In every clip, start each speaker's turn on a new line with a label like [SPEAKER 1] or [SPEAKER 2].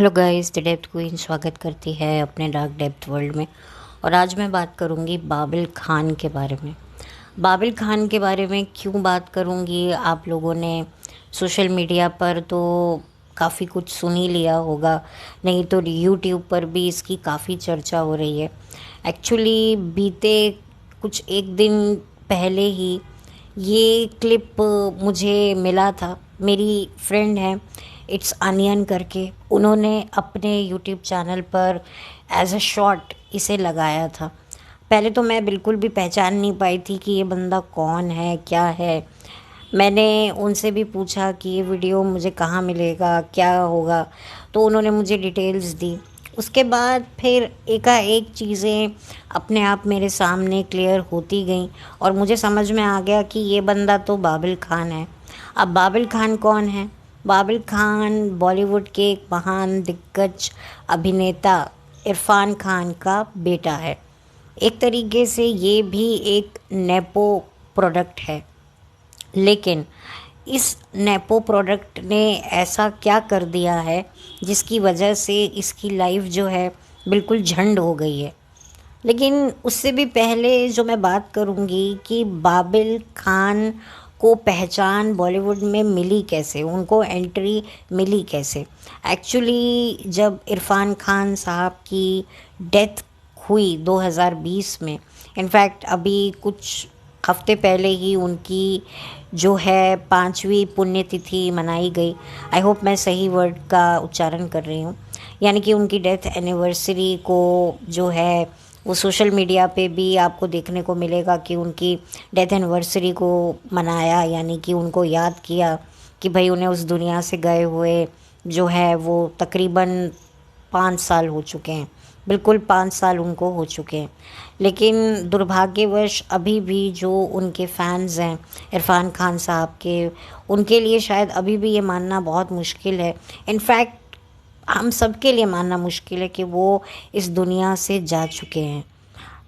[SPEAKER 1] Hello guys, the depth queen स्वागत करती है अपने डार्क डेप्थ वर्ल्ड में। और आज मैं बात करूंगी बाबिल खान के बारे में। बाबिल खान के बारे में क्यों बात करूंगी, आप लोगों ने सोशल मीडिया पर तो काफ़ी कुछ सुन ही लिया होगा, नहीं तो यूट्यूब पर भी इसकी काफ़ी चर्चा हो रही है। एक्चुअली बीते कुछ एक दिन पहले ही ये क्लिप मुझे मिला था। मेरी फ्रेंड है इट्स अनियन करके, उन्होंने अपने यूट्यूब चैनल पर एज अ शॉर्ट इसे लगाया था। पहले तो मैं बिल्कुल भी पहचान नहीं पाई थी कि ये बंदा कौन है, क्या है। मैंने उनसे भी पूछा कि ये वीडियो मुझे कहाँ मिलेगा, क्या होगा, तो उन्होंने मुझे डिटेल्स दी। उसके बाद फिर एकाएक चीज़ें अपने आप मेरे सामने क्लियर होती गईं और मुझे समझ में आ गया कि ये बंदा तो बाबिल खान है। अब बाबिल खान कौन है? बाबिल खान बॉलीवुड के एक महान दिग्गज अभिनेता इरफान खान का बेटा है। एक तरीके से ये भी एक नेपो प्रोडक्ट है। लेकिन इस नेपो प्रोडक्ट ने ऐसा क्या कर दिया है जिसकी वजह से इसकी लाइफ जो है बिल्कुल झंड हो गई है। लेकिन उससे भी पहले जो मैं बात करूंगी कि बाबिल खान को पहचान बॉलीवुड में मिली कैसे, उनको एंट्री मिली कैसे। एक्चुअली जब इरफान खान साहब की डेथ हुई 2020 में, इनफैक्ट अभी कुछ हफ्ते पहले ही उनकी जो है 5वीं पुण्यतिथि मनाई गई। आई होप मैं सही वर्ड का उच्चारण कर रही हूँ। यानी कि उनकी डेथ एनिवर्सरी को जो है वो सोशल मीडिया पे भी आपको देखने को मिलेगा कि उनकी डेथ एनिवर्सरी को मनाया, यानी कि उनको याद किया कि भाई उन्हें उस दुनिया से गए हुए जो है वो तकरीबन 5 साल हो चुके हैं। बिल्कुल 5 साल उनको हो चुके हैं। लेकिन दुर्भाग्यवश अभी भी जो उनके फैंस हैं इरफान खान साहब के, उनके लिए शायद अभी भी ये मानना बहुत मुश्किल है। इनफैक्ट हम सबके लिए मानना मुश्किल है कि वो इस दुनिया से जा चुके हैं।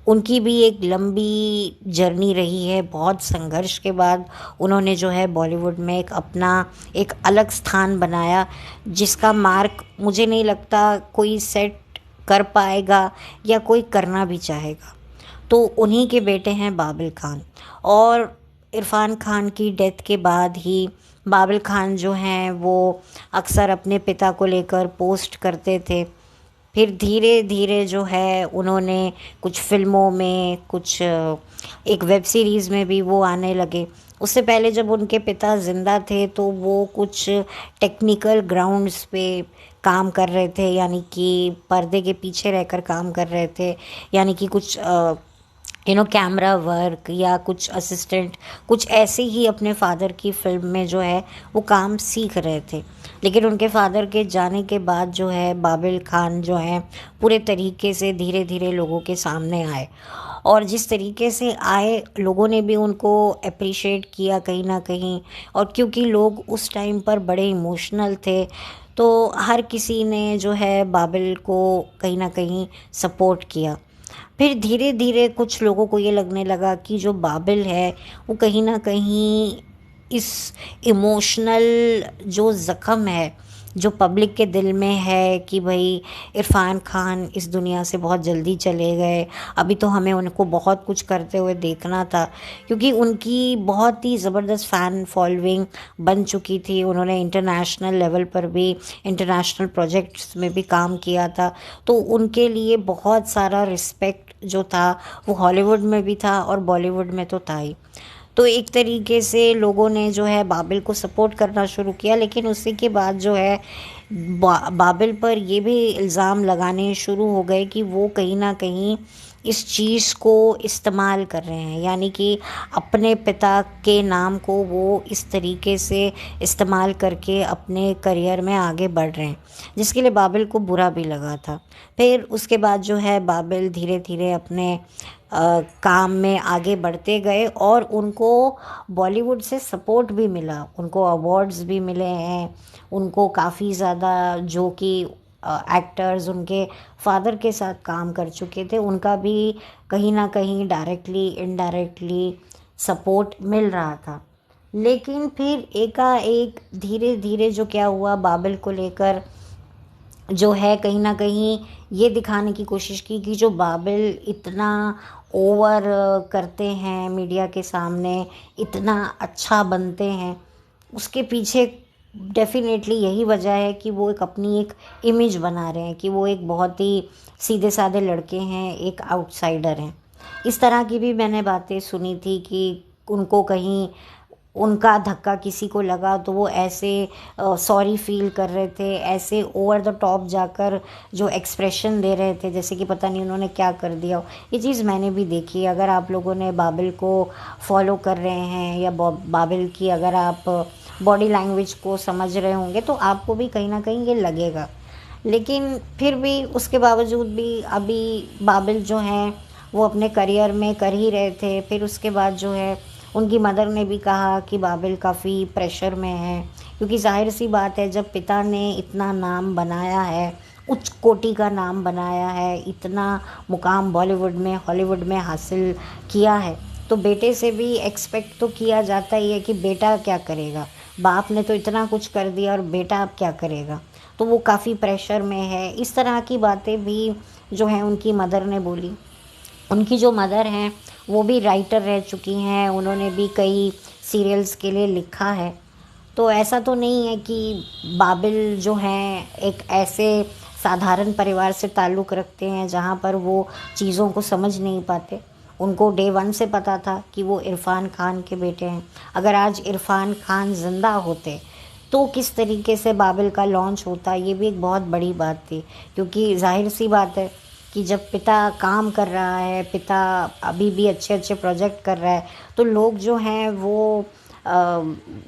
[SPEAKER 1] उनकी भी एक लंबी जर्नी रही है। बहुत संघर्ष के बाद उन्होंने जो है बॉलीवुड में एक अपना एक अलग स्थान बनाया, जिसका मार्क मुझे नहीं लगता कोई सेट कर पाएगा या कोई करना भी चाहेगा। तो उन्हीं के बेटे हैं बाबिल खान। और इरफान खान की डेथ के बाद ही बाबिल खान जो हैं वो अक्सर अपने पिता को लेकर पोस्ट करते थे। फिर धीरे धीरे जो है उन्होंने कुछ फिल्मों में, कुछ एक वेब सीरीज़ में भी वो आने लगे। उससे पहले जब उनके पिता ज़िंदा थे तो वो कुछ टेक्निकल ग्राउंड्स पे काम कर रहे थे, यानी कि पर्दे के पीछे रहकर काम कर रहे थे। यानी कि कुछ कैमरा वर्क या कुछ असिस्टेंट, कुछ ऐसे ही अपने फादर की फिल्म में जो है वो काम सीख रहे थे। लेकिन उनके फादर के जाने के बाद जो है बाबिल खान जो है पूरे तरीके से धीरे धीरे लोगों के सामने आए। और जिस तरीके से आए, लोगों ने भी उनको अप्रिशिएट किया कहीं ना कहीं। और क्योंकि लोग उस टाइम पर बड़े इमोशनल थे, तो हर किसी ने जो है बाबिल को कहीं ना कहीं सपोर्ट किया। फिर धीरे धीरे कुछ लोगों को ये लगने लगा कि जो बाबिल है वो कहीं ना कहीं इस इमोशनल जो ज़ख़म है जो पब्लिक के दिल में है कि भाई इरफान खान इस दुनिया से बहुत जल्दी चले गए, अभी तो हमें उनको बहुत कुछ करते हुए देखना था। क्योंकि उनकी बहुत ही ज़बरदस्त फ़ैन फॉलोइंग बन चुकी थी। उन्होंने इंटरनेशनल लेवल पर भी इंटरनेशनल प्रोजेक्ट्स में भी काम किया था। तो उनके लिए बहुत सारा रिस्पेक्ट जो था वो हॉलीवुड में भी था और बॉलीवुड में तो था ही। तो एक तरीके से लोगों ने जो है बाबिल को सपोर्ट करना शुरू किया। लेकिन उसी के बाद जो है बाबिल पर ये भी इल्ज़ाम लगाने शुरू हो गए कि वो कहीं ना कहीं इस चीज़ को इस्तेमाल कर रहे हैं, यानी कि अपने पिता के नाम को वो इस तरीके से इस्तेमाल करके अपने करियर में आगे बढ़ रहे हैं, जिसके लिए बाबिल को बुरा भी लगा था। फिर उसके बाद जो है बाबिल धीरे धीरे अपने काम में आगे बढ़ते गए और उनको बॉलीवुड से सपोर्ट भी मिला, उनको अवार्ड्स भी मिले हैं। उनको काफ़ी ज़्यादा जो कि एक्टर्स उनके फादर के साथ काम कर चुके थे, उनका भी कहीं ना कहीं डायरेक्टली इनडायरेक्टली सपोर्ट मिल रहा था। लेकिन फिर एकाएक धीरे धीरे जो क्या हुआ बाबिल को लेकर जो है कहीं ना कहीं ये दिखाने की कोशिश की कि जो बाबिल इतना ओवर करते हैं मीडिया के सामने, इतना अच्छा बनते हैं, उसके पीछे डेफिनेटली यही वजह है कि वो एक अपनी एक इमेज बना रहे हैं कि वो एक बहुत ही सीधे साधे लड़के हैं, एक आउटसाइडर हैं। इस तरह की भी मैंने बातें सुनी थी कि उनको कहीं उनका धक्का किसी को लगा तो वो ऐसे सॉरी फील कर रहे थे, ऐसे ओवर द टॉप जाकर जो एक्सप्रेशन दे रहे थे जैसे कि पता नहीं उन्होंने क्या कर दिया हो। ये चीज़ मैंने भी देखी। अगर आप लोगों ने बाबिल को फॉलो कर रहे हैं या बाबिल की अगर आप बॉडी लैंग्वेज को समझ रहे होंगे तो आपको भी कहीं ना कहीं ये लगेगा। लेकिन फिर भी उसके बावजूद भी अभी बाबिल जो हैं वो अपने करियर में कर ही रहे थे। फिर उसके बाद जो है उनकी मदर ने भी कहा कि बाबिल काफ़ी प्रेशर में है, क्योंकि जाहिर सी बात है जब पिता ने इतना नाम बनाया है, उच्च कोटि का नाम बनाया है, इतना मुकाम बॉलीवुड में हॉलीवुड में हासिल किया है, तो बेटे से भी एक्सपेक्ट तो किया जाता ही है कि बेटा क्या करेगा। बाप ने तो इतना कुछ कर दिया और बेटा अब क्या करेगा। तो वो काफ़ी प्रेशर में है। इस तरह की बातें भी जो हैं उनकी मदर ने बोली। उनकी जो मदर हैं वो भी राइटर रह चुकी हैं, उन्होंने भी कई सीरियल्स के लिए लिखा है। तो ऐसा तो नहीं है कि बाबिल जो हैं एक ऐसे साधारण परिवार से ताल्लुक़ रखते हैं जहाँ पर वो चीज़ों को समझ नहीं पाते। उनको डे वन से पता था कि वो इरफ़ान खान के बेटे हैं। अगर आज इरफ़ान खान ज़िंदा होते तो किस तरीके से बाबिल का लॉन्च होता, ये भी एक बहुत बड़ी बात थी। क्योंकि जाहिर सी बात है कि जब पिता काम कर रहा है, पिता अभी भी अच्छे अच्छे प्रोजेक्ट कर रहा है, तो लोग जो हैं वो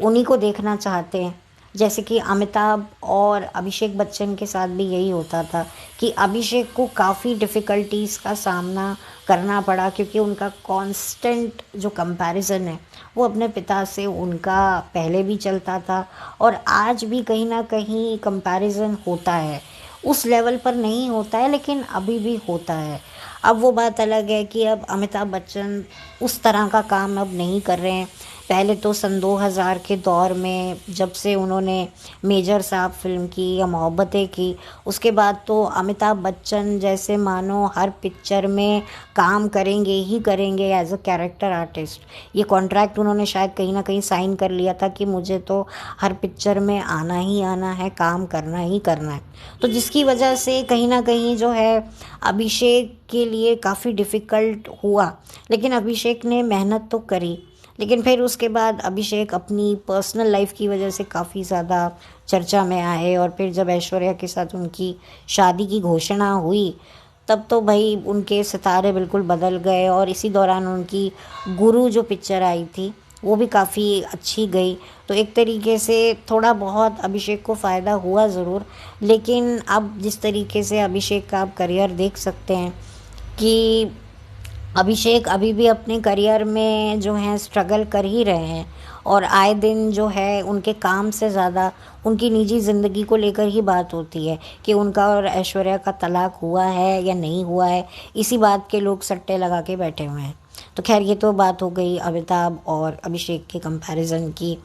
[SPEAKER 1] उन्हीं को देखना चाहते हैं। जैसे कि अमिताभ और अभिषेक बच्चन के साथ भी यही होता था कि अभिषेक को काफ़ी डिफ़िकल्टीज़ का सामना करना पड़ा, क्योंकि उनका कांस्टेंट जो कंपैरिजन है वो अपने पिता से उनका पहले भी चलता था और आज भी कहीं ना कहीं कंपैरिजन होता है। उस लेवल पर नहीं होता है लेकिन अभी भी होता है। अब वो बात अलग है कि अब अमिताभ बच्चन उस तरह का काम अब नहीं कर रहे हैं। पहले तो सन 2000 के दौर में जब से उन्होंने मेजर साहब फिल्म की या मोहब्बतें की, उसके बाद तो अमिताभ बच्चन जैसे मानो हर पिक्चर में काम करेंगे ही करेंगे एज अ कैरेक्टर आर्टिस्ट। ये कॉन्ट्रैक्ट उन्होंने शायद कहीं ना कहीं साइन कर लिया था कि मुझे तो हर पिक्चर में आना ही आना है, काम करना ही करना है। तो जिसकी वजह से कहीं ना कहीं जो है अभिषेक के लिए काफ़ी डिफ़िकल्ट हुआ। लेकिन अभिषेक ने मेहनत तो करी, लेकिन फिर उसके बाद अभिषेक अपनी पर्सनल लाइफ की वजह से काफ़ी ज़्यादा चर्चा में आए और फिर जब ऐश्वर्या के साथ उनकी शादी की घोषणा हुई तब तो भाई उनके सितारे बिल्कुल बदल गए। और इसी दौरान उनकी गुरु जो पिक्चर आई थी वो भी काफ़ी अच्छी गई। तो एक तरीके से थोड़ा बहुत अभिषेक को फ़ायदा हुआ ज़रूर, लेकिन अब जिस तरीके से अभिषेक का आप करियर देख सकते हैं कि अभिषेक अभी भी अपने करियर में जो है स्ट्रगल कर ही रहे हैं और आए दिन जो है उनके काम से ज़्यादा उनकी निजी ज़िंदगी को लेकर ही बात होती है कि उनका और ऐश्वर्या का तलाक हुआ है या नहीं हुआ है। इसी बात के लोग सट्टे लगा के बैठे हुए हैं। तो खैर ये तो बात हो गई अमिताभ और अभिषेक के कंपैरिजन की।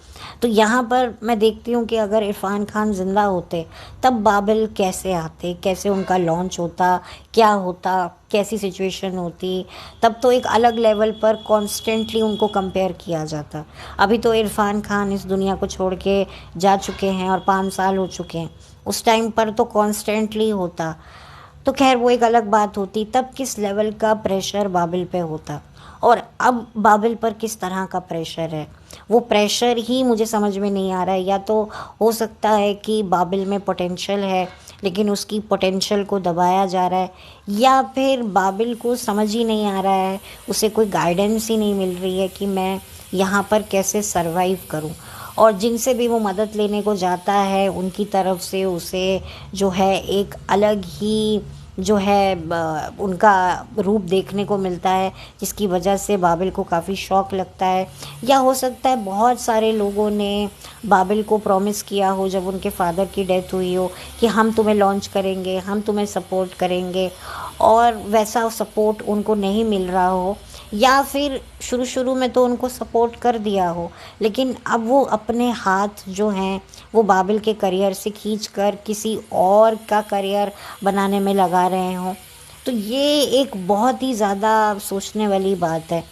[SPEAKER 1] तो यहाँ पर मैं देखती हूँ कि अगर इरफान खान ज़िंदा होते तब बाबिल कैसे आते, कैसे उनका लॉन्च होता, क्या होता, कैसी सिचुएशन होती। तब तो एक अलग लेवल पर कॉन्स्टेंटली उनको कंपेयर किया जाता। अभी तो इरफान खान इस दुनिया को छोड़ के जा चुके हैं और 5 साल हो चुके हैं। उस टाइम पर तो कॉन्स्टेंटली होता। तो खैर वो एक अलग बात होती। तब किस लेवल का प्रेशर बाबिल पे होता और अब बाबिल पर किस तरह का प्रेशर है, वो प्रेशर ही मुझे समझ में नहीं आ रहा है। या तो हो सकता है कि बाबिल में पोटेंशियल है लेकिन उसकी पोटेंशियल को दबाया जा रहा है, या फिर बाबिल को समझ ही नहीं आ रहा है, उसे कोई गाइडेंस ही नहीं मिल रही है कि मैं यहाँ पर कैसे सरवाइव करूँ। और जिनसे भी वो मदद लेने को जाता है उनकी तरफ से उसे जो है एक अलग ही जो है उनका रूप देखने को मिलता है, जिसकी वजह से बाबिल को काफ़ी शौक लगता है। या हो सकता है बहुत सारे लोगों ने बाबिल को प्रॉमिस किया हो जब उनके फादर की डेथ हुई हो कि हम तुम्हें लॉन्च करेंगे, हम तुम्हें सपोर्ट करेंगे, और वैसा सपोर्ट उनको नहीं मिल रहा हो। या फिर शुरू शुरू में तो उनको सपोर्ट कर दिया हो, लेकिन अब वो अपने हाथ जो हैं वो बाबिल के करियर से खींच कर किसी और का करियर बनाने में लगा रहे हों। तो ये एक बहुत ही ज़्यादा सोचने वाली बात है।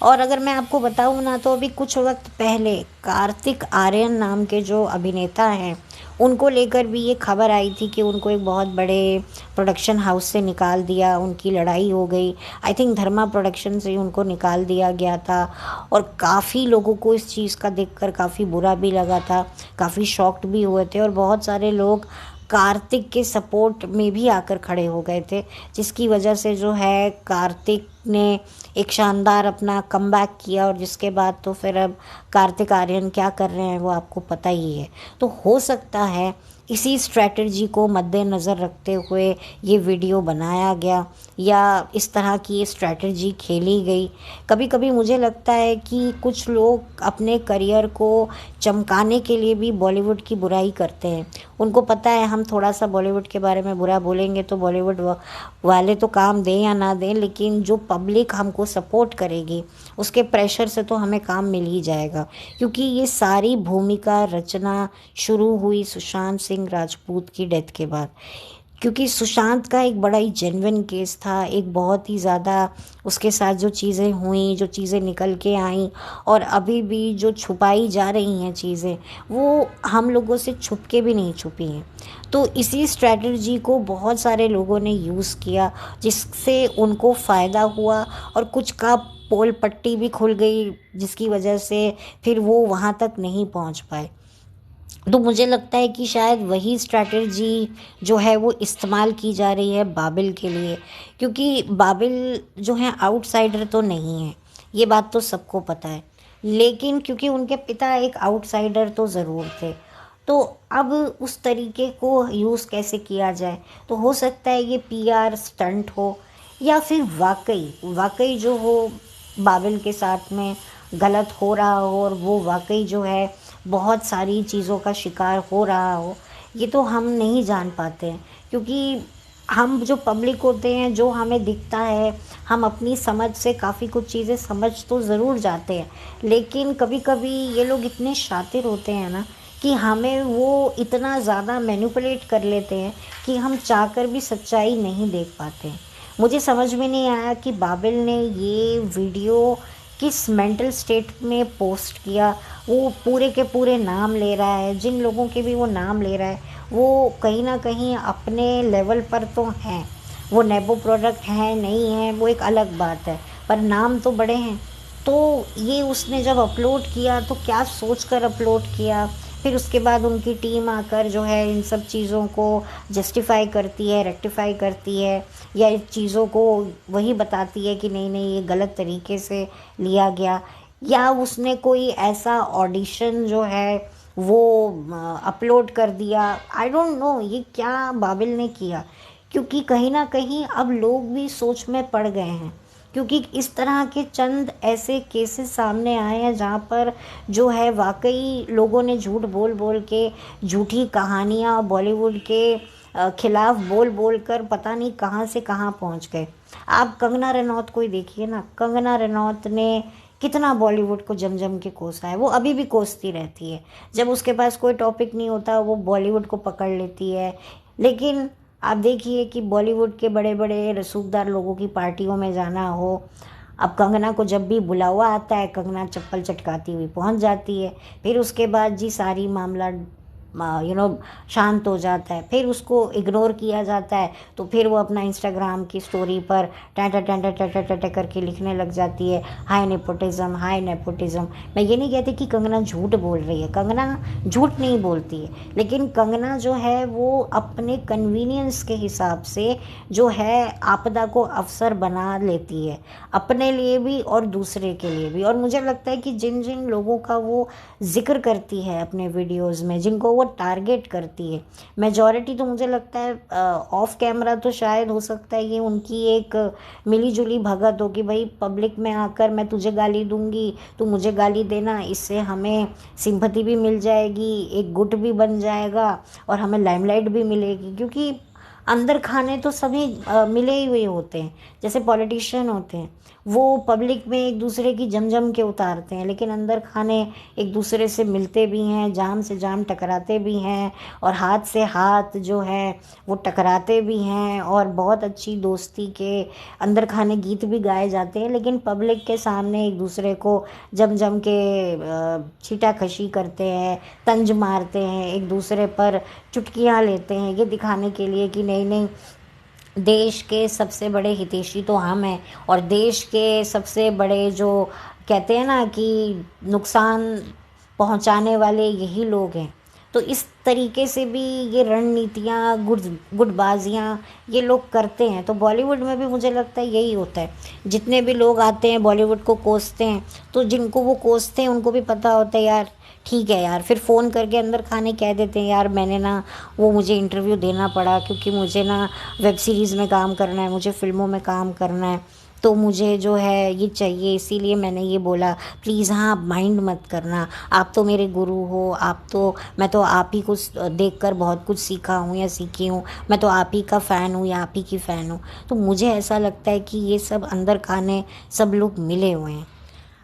[SPEAKER 1] और अगर मैं आपको बताऊँ ना, तो अभी कुछ वक्त पहले कार्तिक आर्यन नाम के जो अभिनेता हैं, उनको लेकर भी ये खबर आई थी कि उनको एक बहुत बड़े प्रोडक्शन हाउस से निकाल दिया, उनकी लड़ाई हो गई। आई थिंक धर्मा प्रोडक्शन से ही उनको निकाल दिया गया था। और काफ़ी लोगों को इस चीज़ का देखकर काफ़ी बुरा भी लगा था, काफ़ी शॉक्ड भी हुए थे, और बहुत सारे लोग कार्तिक के सपोर्ट में भी आकर खड़े हो गए थे, जिसकी वजह से जो है कार्तिक ने एक शानदार अपना कमबैक किया। और जिसके बाद तो फिर अब कार्तिक आर्यन क्या कर रहे हैं वो आपको पता ही है। तो हो सकता है इसी स्ट्रैटेजी को मद्देनज़र रखते हुए ये वीडियो बनाया गया, या इस तरह की ये स्ट्रैटेजी खेली गई। कभी कभी मुझे लगता है कि कुछ लोग अपने करियर को चमकाने के लिए भी बॉलीवुड की बुराई करते हैं। उनको पता है हम थोड़ा सा बॉलीवुड के बारे में बुरा बोलेंगे तो बॉलीवुड वाले तो काम दें या ना दें, लेकिन जो पब्लिक हमको सपोर्ट करेगी उसके प्रेशर से तो हमें काम मिल ही जाएगा। क्योंकि ये सारी भूमिका रचना शुरू हुई सुशांत सिंह राजपूत की डेथ के बाद, क्योंकि सुशांत का एक बड़ा ही जेन्युइन केस था। एक बहुत ही ज़्यादा उसके साथ जो चीज़ें हुई, जो चीज़ें निकल के आईं, और अभी भी जो छुपाई जा रही हैं चीज़ें, वो हम लोगों से छुप के भी नहीं छुपी हैं। तो इसी स्ट्रैटेजी को बहुत सारे लोगों ने यूज़ किया, जिससे उनको फ़ायदा हुआ, और कुछ का पोल पट्टी भी खुल गई, जिसकी वजह से फिर वो वहाँ तक नहीं पहुँच पाए। तो मुझे लगता है कि शायद वही स्ट्रैटेजी जो है वो इस्तेमाल की जा रही है बाबिल के लिए। क्योंकि बाबिल जो है आउटसाइडर तो नहीं है, ये बात तो सबको पता है, लेकिन क्योंकि उनके पिता एक आउटसाइडर तो ज़रूर थे। तो अब उस तरीके को यूज़ कैसे किया जाए, तो हो सकता है ये पीआर स्टंट हो, या फिर वाकई वाकई जो हो बाबिल के साथ में गलत हो रहा हो, और वो वाकई जो है बहुत सारी चीज़ों का शिकार हो रहा हो। ये तो हम नहीं जान पाते हैं, क्योंकि हम जो पब्लिक होते हैं, जो हमें दिखता है, हम अपनी समझ से काफ़ी कुछ चीज़ें समझ तो ज़रूर जाते हैं, लेकिन कभी कभी ये लोग इतने शातिर होते हैं ना कि हमें वो इतना ज़्यादा मैनिपुलेट कर लेते हैं कि हम चाहकर भी सच्चाई नहीं देख पाते हैं। मुझे समझ में नहीं आया कि बाबिल ने ये वीडियो किस मेंटल स्टेट में पोस्ट किया। वो पूरे के पूरे नाम ले रहा है, जिन लोगों के भी वो नाम ले रहा है वो कहीं ना कहीं अपने लेवल पर तो हैं। वो नेबो प्रोडक्ट हैं नहीं हैं वो एक अलग बात है, पर नाम तो बड़े हैं। तो ये उसने जब अपलोड किया तो क्या सोच कर अपलोड किया, फिर उसके बाद उनकी टीम आकर जो है इन सब चीज़ों को जस्टिफाई करती है, रेक्टिफाई करती है, या इस चीज़ों को वही बताती है कि नहीं नहीं ये गलत तरीके से लिया गया, या उसने कोई ऐसा ऑडिशन जो है वो अपलोड कर दिया। आई डोंट नो ये क्या बाबिल ने किया, क्योंकि कहीं ना कहीं अब लोग भी सोच में पड़ गए हैं। क्योंकि इस तरह के चंद ऐसे केसेस सामने आए हैं जहाँ पर जो है वाकई लोगों ने झूठ बोल बोल के झूठी कहानियाँ बॉलीवुड के खिलाफ बोल बोल कर पता नहीं कहाँ से कहाँ पहुँच गए। आप कंगना रनौत को ही देखिए ना, कंगना रनौत ने कितना बॉलीवुड को जम जम के कोसा है। वो अभी भी कोसती रहती है, जब उसके पास कोई टॉपिक नहीं होता वो बॉलीवुड को पकड़ लेती है। लेकिन आप देखिए कि बॉलीवुड के बड़े बड़े रसूखदार लोगों की पार्टियों में जाना हो, अब कंगना को जब भी बुलावा आता है कंगना चप्पल चटकाती हुई पहुंच जाती है। फिर उसके बाद जी सारी मामला शांत हो जाता है, फिर उसको इग्नोर किया जाता है, तो फिर वो अपना इंस्टाग्राम की स्टोरी पर टाटा टाटा टाटा टाटा करके लिखने लग जाती है, हाय नेपोटिज्म हाय नेपोटिज्म। मैं ये नहीं कहती कि कंगना झूठ बोल रही है, कंगना झूठ नहीं बोलती है, लेकिन कंगना जो है वो अपने कन्वीनियंस के हिसाब से जो है आपदा को अवसर बना लेती है, अपने लिए भी और दूसरे के लिए भी। और मुझे लगता है कि जिन जिन लोगों का वो जिक्र करती है अपने वीडियोस में, जिनको वो टारगेट करती है, मेजॉरिटी तो मुझे लगता है ऑफ कैमरा तो शायद हो सकता है ये उनकी एक मिली जुली भगत हो कि भाई पब्लिक में आकर मैं तुझे गाली दूंगी, तू मुझे गाली देना, इससे हमें सिंपैथी भी मिल जाएगी, एक गुट भी बन जाएगा और हमें लाइमलाइट भी मिलेगी। क्योंकि अंदर खाने तो सभी मिले ही हुए होते हैं। जैसे पॉलिटिशियन होते हैं, वो पब्लिक में एक दूसरे की जम जम के उतारते हैं, लेकिन अंदर खाने एक दूसरे से मिलते भी हैं, जाम से जाम टकराते भी हैं, और हाथ से हाथ जो है वो टकराते भी हैं, और बहुत अच्छी दोस्ती के अंदर खाने गीत भी गाए जाते हैं। लेकिन पब्लिक के सामने एक दूसरे को जम जम के छीटाकशी करते हैं, तंज मारते हैं, एक दूसरे पर चुटकियाँ लेते हैं, ये दिखाने के लिए कि नहीं नहीं, देश के सबसे बड़े हितैषी तो हम हैं, और देश के सबसे बड़े जो कहते हैं ना कि नुकसान पहुंचाने वाले यही लोग हैं। तो इस तरीके से भी ये रणनीतियाँ, गुटबाजियाँ ये लोग करते हैं। तो बॉलीवुड में भी मुझे लगता है यही होता है। जितने भी लोग आते हैं बॉलीवुड को कोसते हैं, तो जिनको वो कोसते हैं उनको भी पता होता है यार ठीक है यार, फिर फ़ोन करके अंदर खाने कह देते हैं यार मैंने ना, वो मुझे इंटरव्यू देना पड़ा क्योंकि मुझे ना वेब सीरीज़ में काम करना है, मुझे फ़िल्मों में काम करना है, तो मुझे जो है ये चाहिए, इसीलिए मैंने ये बोला। प्लीज़ हाँ, आप माइंड मत करना, आप तो मेरे गुरु हो, आप तो, मैं तो आप ही को देख कर बहुत कुछ सीखा हूँ या सीखी हूँ, मैं तो आप ही का फ़ैन हूँ या आप ही की फ़ैन हूँ। तो मुझे ऐसा लगता है कि ये सब अंदर खाने सब लोग मिले हुए हैं।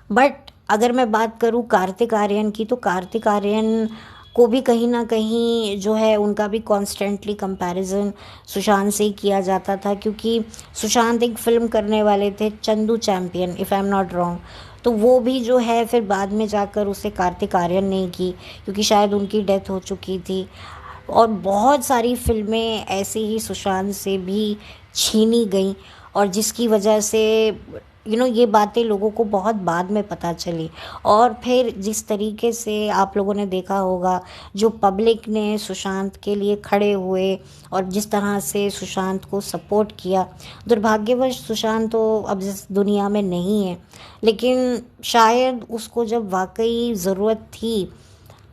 [SPEAKER 1] बट अगर मैं बात करूँ कार्तिक आर्यन की, तो कार्तिक आर्यन को भी कहीं ना कहीं जो है उनका भी कॉन्स्टेंटली कंपैरिजन सुशांत से ही किया जाता था, क्योंकि सुशांत एक फ़िल्म करने वाले थे Chandu champion, if I am not wrong. तो वो भी जो है फिर बाद में जाकर उसे कार्तिक आर्यन ने की, क्योंकि शायद उनकी डेथ हो चुकी थी। और बहुत सारी फिल्में ऐसे ही सुशांत से भी छीनी गई, और जिसकी वजह से ये बातें लोगों को बहुत बाद में पता चली। और फिर जिस तरीके से आप लोगों ने देखा होगा, जो पब्लिक ने सुशांत के लिए खड़े हुए और जिस तरह से सुशांत को सपोर्ट किया, दुर्भाग्यवश सुशांत तो अब इस दुनिया में नहीं है, लेकिन शायद उसको जब वाकई ज़रूरत थी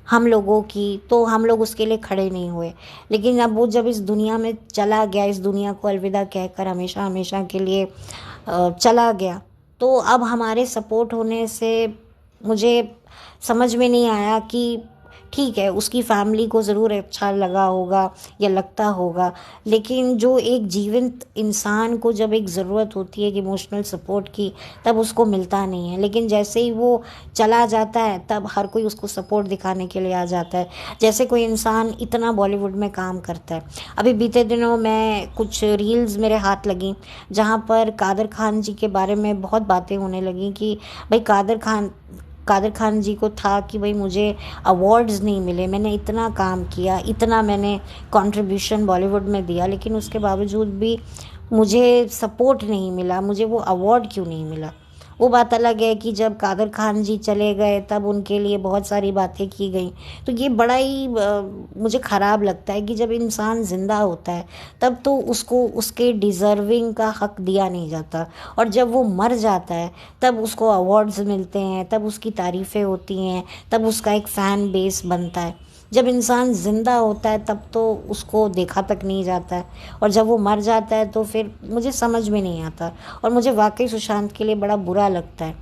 [SPEAKER 1] हम लोगों की, तो हम लोग उसके लिए खड़े नहीं हुए। लेकिन अब वो जब इस दुनिया में चला गया, इस दुनिया को अलविदा कहकर हमेशा हमेशा के लिए चला गया, तो अब हमारे सपोर्ट होने से मुझे समझ में नहीं आया कि ठीक है, उसकी फैमिली को ज़रूर अच्छा लगा होगा या लगता होगा, लेकिन जो एक जीवंत इंसान को जब एक ज़रूरत होती है कि इमोशनल सपोर्ट की, तब उसको मिलता नहीं है। लेकिन जैसे ही वो चला जाता है, तब हर कोई उसको सपोर्ट दिखाने के लिए आ जाता है। जैसे कोई इंसान इतना बॉलीवुड में काम करता है। अभी बीते दिनों मैं कुछ रील्स मेरे हाथ लगी, जहाँ पर कादर खान जी के बारे में बहुत बातें होने लगी कि भाई कादर खान जी को था कि भाई मुझे अवार्ड्स नहीं मिले, मैंने इतना काम किया, इतना मैंने कंट्रीब्यूशन बॉलीवुड में दिया, लेकिन उसके बावजूद भी मुझे सपोर्ट नहीं मिला, मुझे वो अवार्ड क्यों नहीं मिला। वो बात अलग है कि जब कादर खान जी चले गए तब उनके लिए बहुत सारी बातें की गई। तो ये बड़ा ही मुझे ख़राब लगता है कि जब इंसान ज़िंदा होता है तब तो उसको उसके डिज़र्विंग का हक़ दिया नहीं जाता, और जब वो मर जाता है तब उसको अवार्ड्स मिलते हैं, तब उसकी तारीफ़ें होती हैं, तब उसका एक फ़ैन बेस बनता है। जब इंसान ज़िंदा होता है तब तो उसको देखा तक नहीं जाता है, और जब वो मर जाता है तो फिर मुझे समझ में नहीं आता, और मुझे वाकई सुशांत के लिए बड़ा बुरा लगता है।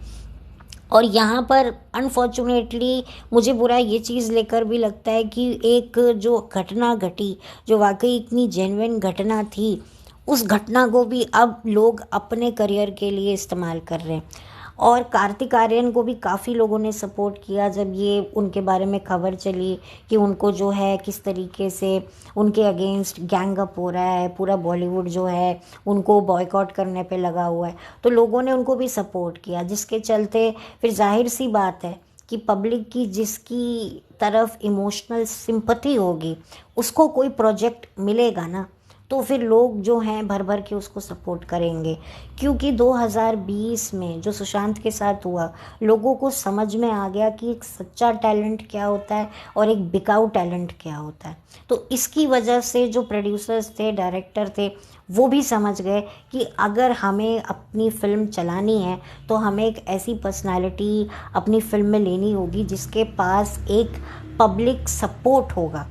[SPEAKER 1] और यहाँ पर अनफॉर्चुनेटली मुझे बुरा ये चीज़ लेकर भी लगता है कि एक जो घटना घटी, जो वाकई इतनी जेन्युइन घटना थी, उस घटना को भी अब लोग अपने करियर के लिए इस्तेमाल कर रहे हैं। और कार्तिक आर्यन को भी काफ़ी लोगों ने सपोर्ट किया जब ये उनके बारे में खबर चली कि उनको जो है किस तरीके से उनके अगेंस्ट गैंग अप हो रहा है, पूरा बॉलीवुड जो है उनको बॉयकॉट करने पे लगा हुआ है, तो लोगों ने उनको भी सपोर्ट किया, जिसके चलते फिर जाहिर सी बात है कि पब्लिक की जिसकी तरफ इमोशनल सिंपैथी होगी उसको कोई प्रोजेक्ट मिलेगा ना, तो फिर लोग जो हैं भर भर के उसको सपोर्ट करेंगे। क्योंकि 2020 में जो सुशांत के साथ हुआ, लोगों को समझ में आ गया कि एक सच्चा टैलेंट क्या होता है और एक बिकाऊ टैलेंट क्या होता है। तो इसकी वजह से जो प्रोड्यूसर्स थे, डायरेक्टर थे, वो भी समझ गए कि अगर हमें अपनी फ़िल्म चलानी है तो हमें एक ऐसी पर्सनालिटी अपनी फ़िल्म में लेनी होगी जिसके पास एक पब्लिक सपोर्ट होगा।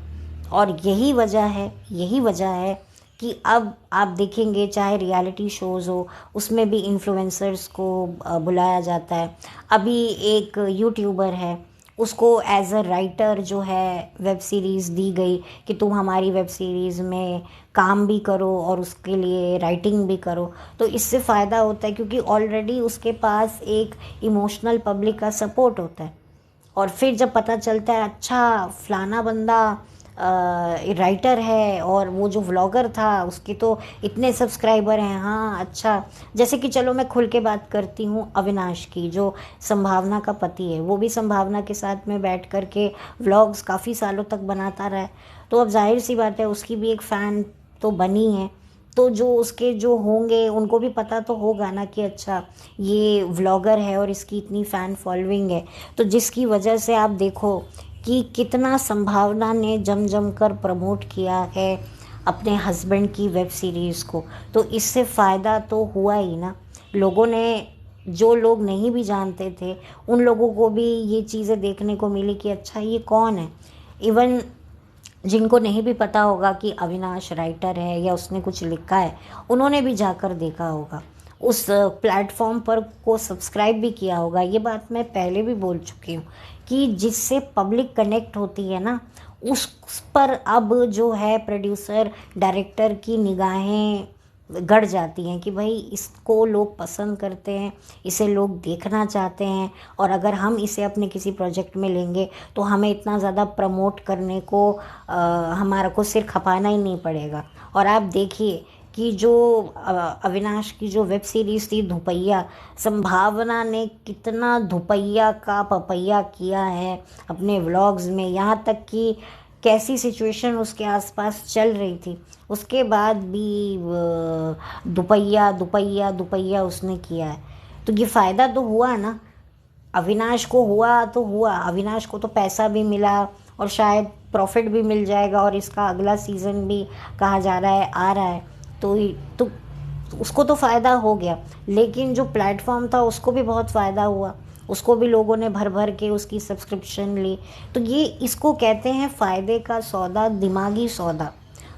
[SPEAKER 1] और यही वजह है कि अब आप देखेंगे चाहे रियलिटी शोज़ हो, उसमें भी इन्फ्लुएंसर्स को बुलाया जाता है। अभी एक यूट्यूबर है, उसको एज अ राइटर जो है वेब सीरीज़ दी गई कि तुम हमारी वेब सीरीज़ में काम भी करो और उसके लिए राइटिंग भी करो। तो इससे फ़ायदा होता है क्योंकि ऑलरेडी उसके पास एक इमोशनल पब्लिक का सपोर्ट होता है। और फिर जब पता चलता है अच्छा फलाना बंदा राइटर है और वो जो व्लॉगर था उसके तो इतने सब्सक्राइबर हैं, हाँ अच्छा। जैसे कि चलो मैं खुल के बात करती हूँ अविनाश की, जो संभावना का पति है, वो भी संभावना के साथ में बैठ कर के व्लॉग्स काफ़ी सालों तक बनाता रहा है। तो अब जाहिर सी बात है उसकी भी एक फ़ैन तो बनी है। तो जो उसके जो होंगे उनको भी पता तो होगा ना कि अच्छा ये व्लॉगर है और इसकी इतनी फ़ैन फॉलोइंग है। तो जिसकी वजह से आप देखो कि कितना संभावना ने जम जम कर प्रमोट किया है अपने हस्बैंड की वेब सीरीज़ को। तो इससे फ़ायदा तो हुआ ही ना। लोगों ने, जो लोग नहीं भी जानते थे उन लोगों को भी ये चीज़ें देखने को मिली कि अच्छा ये कौन है। इवन जिनको नहीं भी पता होगा कि अविनाश राइटर है या उसने कुछ लिखा है, उन्होंने भी जाकर देखा होगा, उस प्लेटफॉर्म पर को सब्सक्राइब भी किया होगा। ये बात मैं पहले भी बोल चुकी हूँ कि जिससे पब्लिक कनेक्ट होती है ना, उस पर अब जो है प्रोड्यूसर डायरेक्टर की निगाहें गड़ जाती हैं कि भाई इसको लोग पसंद करते हैं, इसे लोग देखना चाहते हैं, और अगर हम इसे अपने किसी प्रोजेक्ट में लेंगे तो हमें इतना ज़्यादा प्रमोट करने को हमारा को सिर खपाना ही नहीं पड़ेगा। और आप देखिए कि जो अविनाश की जो वेब सीरीज़ थी धुपैया, संभावना ने कितना धुपैया का पपैया किया है अपने व्लॉग्स में। यहाँ तक कि कैसी सिचुएशन उसके आसपास चल रही थी, उसके बाद भी दुपैया दुपैया दुपैया उसने किया है। तो ये फ़ायदा तो हुआ ना, अविनाश को हुआ तो हुआ, अविनाश को तो पैसा भी मिला और शायद प्रॉफिट भी मिल जाएगा, और इसका अगला सीज़न भी कहा जा रहा है आ रहा है। तो उसको तो फ़ायदा हो गया, लेकिन जो प्लेटफॉर्म था उसको भी बहुत फ़ायदा हुआ, उसको भी लोगों ने भर भर के उसकी सब्सक्रिप्शन ली। तो ये इसको कहते हैं फ़ायदे का सौदा, दिमागी सौदा।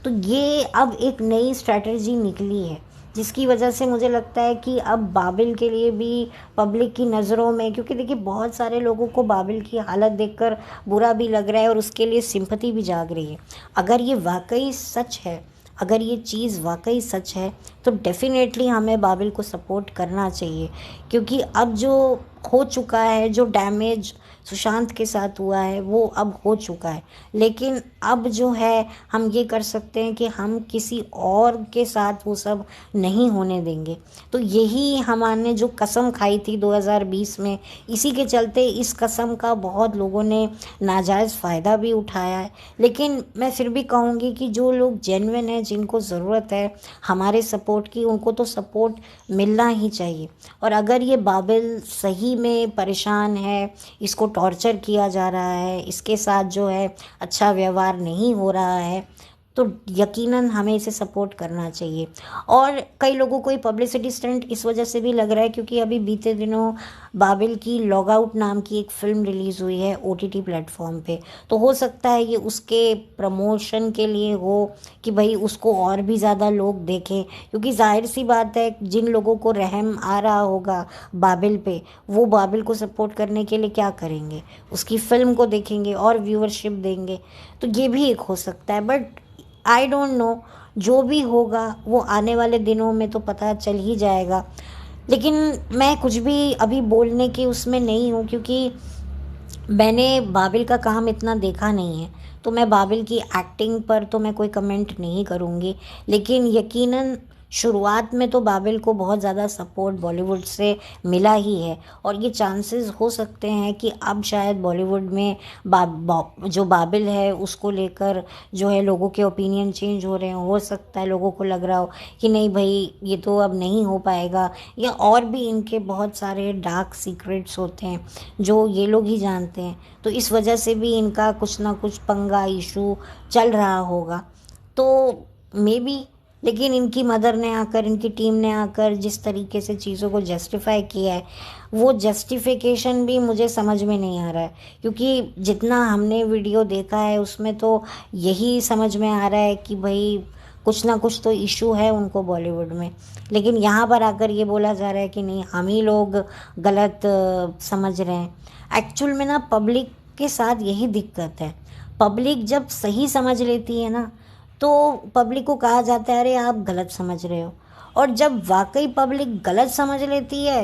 [SPEAKER 1] तो ये अब एक नई स्ट्रैटेजी निकली है जिसकी वजह से मुझे लगता है कि अब बाबिल के लिए भी पब्लिक की नज़रों में, क्योंकि देखिए बहुत सारे लोगों को बाबिल की हालत देखकर बुरा भी लग रहा है और उसके लिए सिंपैथी भी जाग रही है। अगर ये वाकई सच है, अगर ये चीज़ वाकई सच है, तो डेफिनेटली हमें बाबिल को सपोर्ट करना चाहिए, क्योंकि अब जो हो चुका है, जो डैमेज सुशांत के साथ हुआ है वो अब हो चुका है। लेकिन अब जो है हम ये कर सकते हैं कि हम किसी और के साथ वो सब नहीं होने देंगे। तो यही हमने जो कसम खाई थी 2020 में, इसी के चलते इस कसम का बहुत लोगों ने नाजायज़ फ़ायदा भी उठाया है। लेकिन मैं फिर भी कहूँगी कि जो लोग जेन्युइन हैं, जिनको ज़रूरत है हमारे सपोर्ट की, उनको तो सपोर्ट मिलना ही चाहिए। और अगर ये बाबिल सही में परेशान है, इसको टॉर्चर किया जा रहा है, इसके साथ जो है अच्छा व्यवहार नहीं हो रहा है, तो यकीनन हमें इसे सपोर्ट करना चाहिए। और कई लोगों को ये पब्लिसिटी स्टंट इस वजह से भी लग रहा है क्योंकि अभी बीते दिनों बाबिल की लॉग आउट नाम की एक फ़िल्म रिलीज़ हुई है ओटीटी प्लेटफॉर्म पे। तो हो सकता है ये उसके प्रमोशन के लिए हो कि भाई उसको और भी ज़्यादा लोग देखें, क्योंकि जाहिर सी बात है जिन लोगों को रहम आ रहा होगा बाबिल पे, वो बाबिल को सपोर्ट करने के लिए क्या करेंगे, उसकी फ़िल्म को देखेंगे और व्यूअरशिप देंगे। तो ये भी एक हो सकता है, बट आई डोंट नो, जो भी होगा वो आने वाले दिनों में तो पता चल ही जाएगा। लेकिन मैं कुछ भी अभी बोलने की उसमें नहीं हूँ, क्योंकि मैंने बाबिल का काम इतना देखा नहीं है, तो मैं बाबिल की एक्टिंग पर तो मैं कोई कमेंट नहीं करूँगी। लेकिन यकीनन शुरुआत में तो बाबिल को बहुत ज़्यादा सपोर्ट बॉलीवुड से मिला ही है, और ये चांसेस हो सकते हैं कि अब शायद बॉलीवुड में जो बाबिल है उसको लेकर जो है लोगों के ओपिनियन चेंज हो रहे हैं। हो सकता है लोगों को लग रहा हो कि नहीं भाई ये तो अब नहीं हो पाएगा, या और भी इनके बहुत सारे डार्क सीक्रेट्स होते हैं जो ये लोग ही जानते हैं। तो इस वजह से भी इनका कुछ ना कुछ पंगा इशू चल रहा होगा, तो मे बी। लेकिन इनकी मदर ने आकर, इनकी टीम ने आकर जिस तरीके से चीज़ों को जस्टिफाई किया है, वो जस्टिफिकेशन भी मुझे समझ में नहीं आ रहा है, क्योंकि जितना हमने वीडियो देखा है उसमें तो यही समझ में आ रहा है कि भाई कुछ ना कुछ तो इशू है उनको बॉलीवुड में। लेकिन यहाँ पर आकर ये बोला जा रहा है कि नहीं हम ही लोग गलत समझ रहे हैं। एक्चुअल में ना पब्लिक के साथ यही दिक्कत है। पब्लिक जब सही समझ लेती है ना, तो पब्लिक को कहा जाता है अरे आप गलत समझ रहे हो। और जब वाकई पब्लिक गलत समझ लेती है,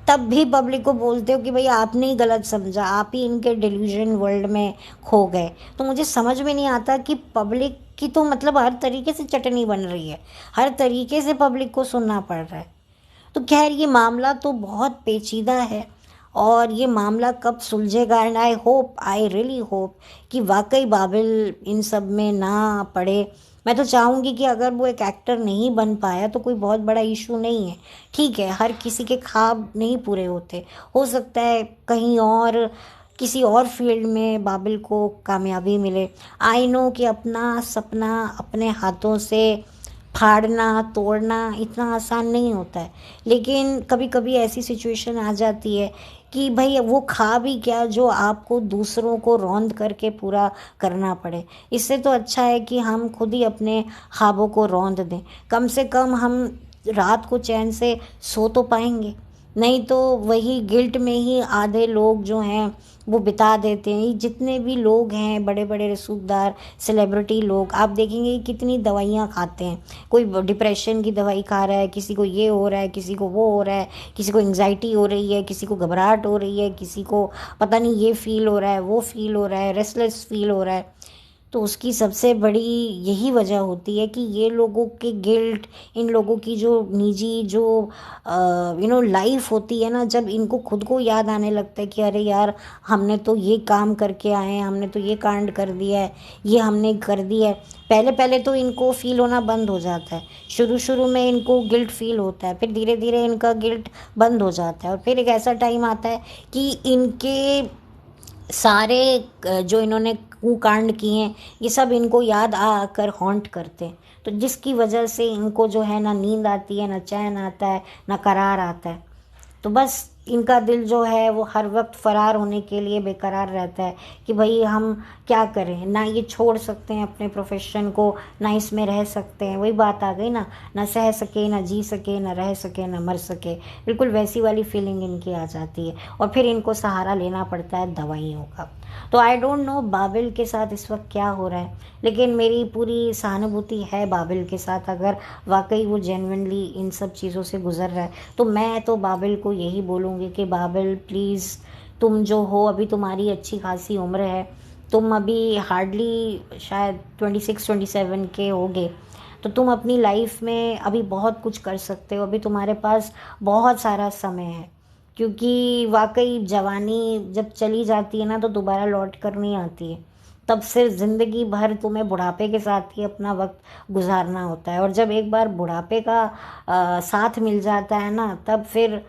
[SPEAKER 1] तब भी पब्लिक को बोलते हो कि भाई आपने ही गलत समझा, आप ही इनके डिल्यूजन वर्ल्ड में खो गए। तो मुझे समझ में नहीं आता कि पब्लिक की तो मतलब हर तरीके से चटनी बन रही है, हर तरीके से पब्लिक को सुनना पड़ रहा है। तो खैर ये मामला तो बहुत पेचीदा है, और ये मामला कब सुलझेगा। And I hope, I really hope कि वाकई बाबिल इन सब में ना पड़े। मैं तो चाहूँगी कि अगर वो एक एक्टर नहीं बन पाया तो कोई बहुत बड़ा इशू नहीं है। ठीक है, हर किसी के ख्वाब नहीं पूरे होते, हो सकता है कहीं और किसी और फील्ड में बाबिल को कामयाबी मिले। आई नो कि अपना सपना अपने हाथों से फाड़ना तोड़ना इतना आसान नहीं होता है, लेकिन कभी कभी ऐसी सिचुएशन आ जाती है कि भाई वो खा भी क्या जो आपको दूसरों को रौंद करके पूरा करना पड़े। इससे तो अच्छा है कि हम खुद ही अपने ख्वाबों को रौंद दें, कम से कम हम रात को चैन से सो तो पाएंगे। नहीं तो वही गिल्ट में ही आधे लोग जो हैं वो बिता देते हैं। ये जितने भी लोग हैं बड़े बड़े रसूखदार सेलिब्रिटी लोग, आप देखेंगे कि कितनी दवाइयाँ खाते हैं। कोई डिप्रेशन की दवाई खा रहा है, किसी को ये हो रहा है, किसी को वो हो रहा है, किसी को एंग्जाइटी हो रही है, किसी को घबराहट हो रही है, किसी को पता नहीं ये फील हो रहा है, वो फील हो रहा है, रेस्टलेस फील हो रहा है। तो उसकी सबसे बड़ी यही वजह होती है कि ये लोगों के गिल्ट, इन लोगों की जो निजी जो लाइफ होती है ना, जब इनको खुद को याद आने लगता है कि अरे यार हमने तो ये काम करके आए हैं, हमने तो ये कांड कर दिया है, ये हमने कर दिया है। पहले पहले तो इनको फील होना बंद हो जाता है, शुरू शुरू में इनको गिल्ट फील होता है, फिर धीरे धीरे इनका गिल्ट बंद हो जाता है, और फिर एक ऐसा टाइम आता है कि इनके सारे जो इन्होंने कुकांड किए हैं ये सब इनको याद आ आकर हॉन्ट करते हैं। तो जिसकी वजह से इनको जो है ना नींद आती है, ना चैन आता है, ना करार आता है। तो बस इनका दिल जो है वो हर वक्त फ़रार होने के लिए बेकरार रहता है कि भाई हम क्या करें, ना ये छोड़ सकते हैं अपने प्रोफेशन को, ना इसमें रह सकते हैं। वही बात आ गई ना, ना सह सके, ना जी सके, ना रह सके, ना मर सके। बिल्कुल वैसी वाली फीलिंग इनकी आ जाती है, और फिर इनको सहारा लेना पड़ता है दवाइयों का। तो आई डोंट नो बाबिल के साथ इस वक्त क्या हो रहा है, लेकिन मेरी पूरी सहानुभूति है बाबिल के साथ। अगर वाकई वो जेन्युइनली इन सब चीज़ों से गुजर रहा है, तो मैं तो बाबिल को यही बोलूँगी कि बाबिल प्लीज़, तुम जो हो अभी तुम्हारी अच्छी खासी उम्र है, तुम अभी हार्डली शायद 26-27 के होगे, तो तुम अपनी लाइफ में अभी बहुत कुछ कर सकते हो, अभी तुम्हारे पास बहुत सारा समय है। क्योंकि वाकई जवानी जब चली जाती है ना तो दोबारा लौट कर नहीं आती है। तब सिर्फ ज़िंदगी भर तुम्हें बुढ़ापे के साथ ही अपना वक्त गुजारना होता है, और जब एक बार बुढ़ापे का साथ मिल जाता है ना, तब फिर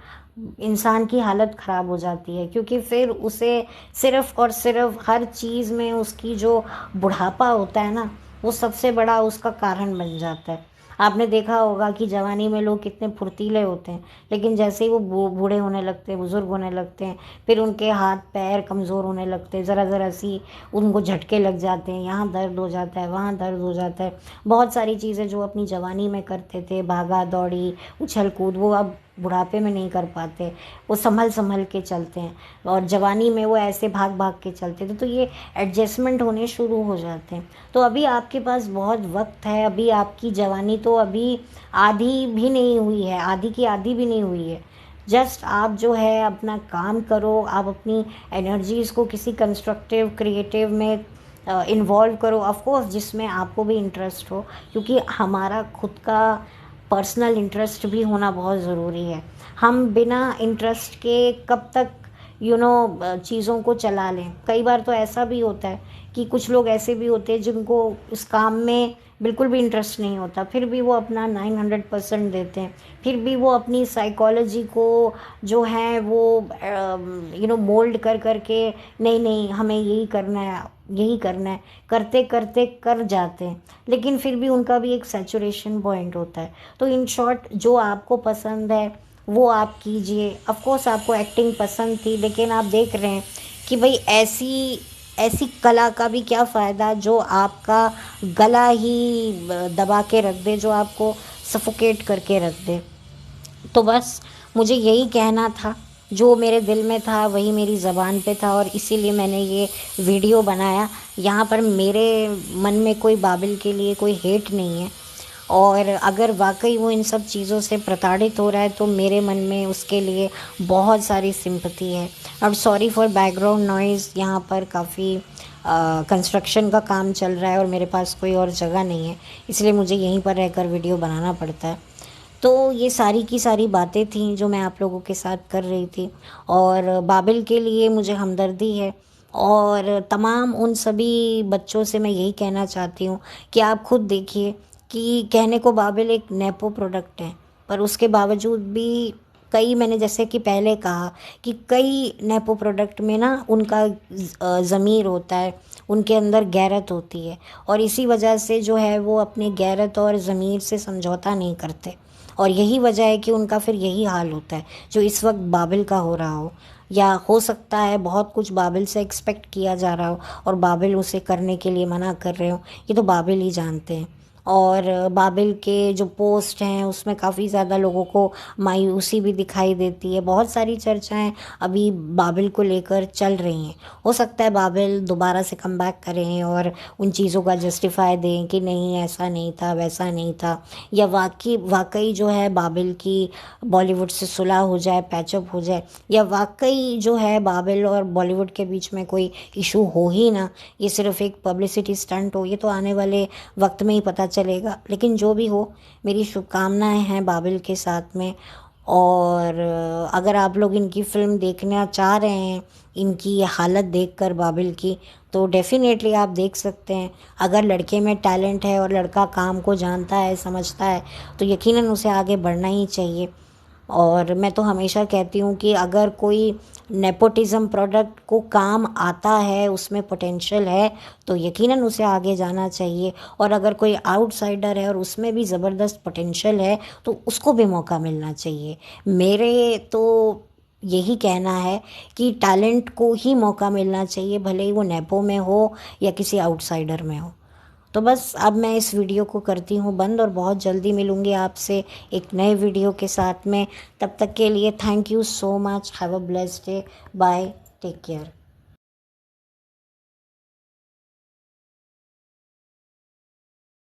[SPEAKER 1] इंसान की हालत ख़राब हो जाती है। क्योंकि फिर उसे सिर्फ़ और सिर्फ हर चीज़ में उसकी जो बुढ़ापा होता है ना, वो सबसे बड़ा उसका कारण बन जाता है। आपने देखा होगा कि जवानी में लोग कितने फुर्तीले होते हैं, लेकिन जैसे ही वो बूढ़े होने लगते हैं, बुज़ुर्ग होने लगते हैं, फिर उनके हाथ पैर कमज़ोर होने लगते हैं, ज़रा ज़रा सी उनको झटके लग जाते हैं, यहाँ दर्द हो जाता है, वहाँ दर्द हो जाता है। बहुत सारी चीज़ें जो अपनी जवानी में करते थे, भागा दौड़ी उछल कूद, वो अब बुढ़ापे में नहीं कर पाते। वो संभल संभल के चलते हैं, और जवानी में वो ऐसे भाग भाग के चलते थे। तो ये एडजस्टमेंट होने शुरू हो जाते हैं। तो अभी आपके पास बहुत वक्त है, अभी आपकी जवानी तो अभी आधी भी नहीं हुई है, आधी की आधी भी नहीं हुई है। जस्ट आप जो है अपना काम करो, आप अपनी एनर्जीज़ को किसी कंस्ट्रक्टिव क्रिएटिव में इन्वॉल्व करो, ऑफ कोर्स जिसमें आपको भी इंटरेस्ट हो, क्योंकि हमारा खुद का पर्सनल इंटरेस्ट भी होना बहुत ज़रूरी है। हम बिना इंटरेस्ट के कब तक चीज़ों को चला लें। कई बार तो ऐसा भी होता है कि कुछ लोग ऐसे भी होते हैं जिनको उस काम में बिल्कुल भी इंटरेस्ट नहीं होता, फिर भी वो अपना 900% देते हैं, फिर भी वो अपनी साइकोलॉजी को जो है वो मोल्ड कर करके नहीं नहीं हमें यही करना है, यही करना है, करते करते कर जाते हैं। लेकिन फिर भी उनका भी एक सैचुरेशन पॉइंट होता है। तो इन शॉर्ट जो आपको पसंद है वो आप कीजिए। ऑफ कोर्स आपको एक्टिंग पसंद थी, लेकिन आप देख रहे हैं कि भाई ऐसी ऐसी कला का भी क्या फ़ायदा जो आपका गला ही दबा के रख दे, जो आपको सफोकेट करके रख दे। तो बस मुझे यही कहना था जो मेरे दिल में था वही मेरी ज़बान पे था, और इसीलिए मैंने ये वीडियो बनाया। यहाँ पर मेरे मन में कोई बाबिल के लिए कोई हेट नहीं है, और अगर वाकई वो इन सब चीज़ों से प्रताड़ित हो रहा है तो मेरे मन में उसके लिए बहुत सारी सिंपैथी है। और सॉरी फॉर बैकग्राउंड नॉइज़, यहाँ पर काफ़ी कंस्ट्रक्शन का काम चल रहा है और मेरे पास कोई और जगह नहीं है, इसलिए मुझे यहीं पर रहकर वीडियो बनाना पड़ता है। तो ये सारी की सारी बातें थीं जो मैं आप लोगों के साथ कर रही थी, और बाबिल के लिए मुझे हमदर्दी है। और तमाम उन सभी बच्चों से मैं यही कहना चाहती हूँ कि आप खुद देखिए कि कहने को बाबिल एक नेपो प्रोडक्ट है, पर उसके बावजूद भी कई, मैंने जैसे कि पहले कहा कि कई नेपो प्रोडक्ट में ना उनका ज़मीर होता है, उनके अंदर गैरत होती है, और इसी वजह से जो है वो अपनी गैरत और ज़मीर से समझौता नहीं करते, और यही वजह है कि उनका फिर यही हाल होता है जो इस वक्त बाबिल का हो रहा हो। या हो सकता है बहुत कुछ बाबिल से एक्सपेक्ट किया जा रहा हो और बाबिल उसे करने के लिए मना कर रहे हो, ये तो बाबिल ही जानते हैं। और बाबिल के जो पोस्ट हैं उसमें काफ़ी ज़्यादा लोगों को मायूसी भी दिखाई देती है। बहुत सारी चर्चाएं अभी बाबिल को लेकर चल रही हैं। हो सकता है बाबिल दोबारा से कम बैक करें और उन चीज़ों का जस्टिफाई दें कि नहीं ऐसा नहीं था, वैसा नहीं था, या वाकई जो है बाबिल की बॉलीवुड से सुलह हो जाए, पैचअप हो जाए, या वाकई जो है बाबिल और बॉलीवुड के बीच में कोई इशू हो ही ना, ये सिर्फ एक पब्लिसिटी स्टंट हो, ये तो आने वाले वक्त में ही पता चलेगा। लेकिन जो भी हो, मेरी शुभकामनाएं हैं बाबिल के साथ में। और अगर आप लोग इनकी फ़िल्म देखना चाह रहे हैं, इनकी ये हालत देखकर बाबिल की, तो डेफ़िनेटली आप देख सकते हैं। अगर लड़के में टैलेंट है और लड़का काम को जानता है, समझता है, तो यकीनन उसे आगे बढ़ना ही चाहिए। और मैं तो हमेशा कहती हूँ कि अगर कोई नेपोटिज़्म प्रोडक्ट को काम आता है, उसमें पोटेंशियल है, तो यकीनन उसे आगे जाना चाहिए। और अगर कोई आउटसाइडर है और उसमें भी ज़बरदस्त पोटेंशियल है, तो उसको भी मौका मिलना चाहिए। मेरे तो यही कहना है कि टैलेंट को ही मौका मिलना चाहिए, भले ही वो नेपो में हो या किसी आउटसाइडर में हो। तो बस अब मैं इस वीडियो को करती हूँ बंद, और बहुत जल्दी मिलूँगी आपसे एक नए वीडियो के साथ में। तब तक के लिए thank you so much. Have a blessed day. Bye. Take care.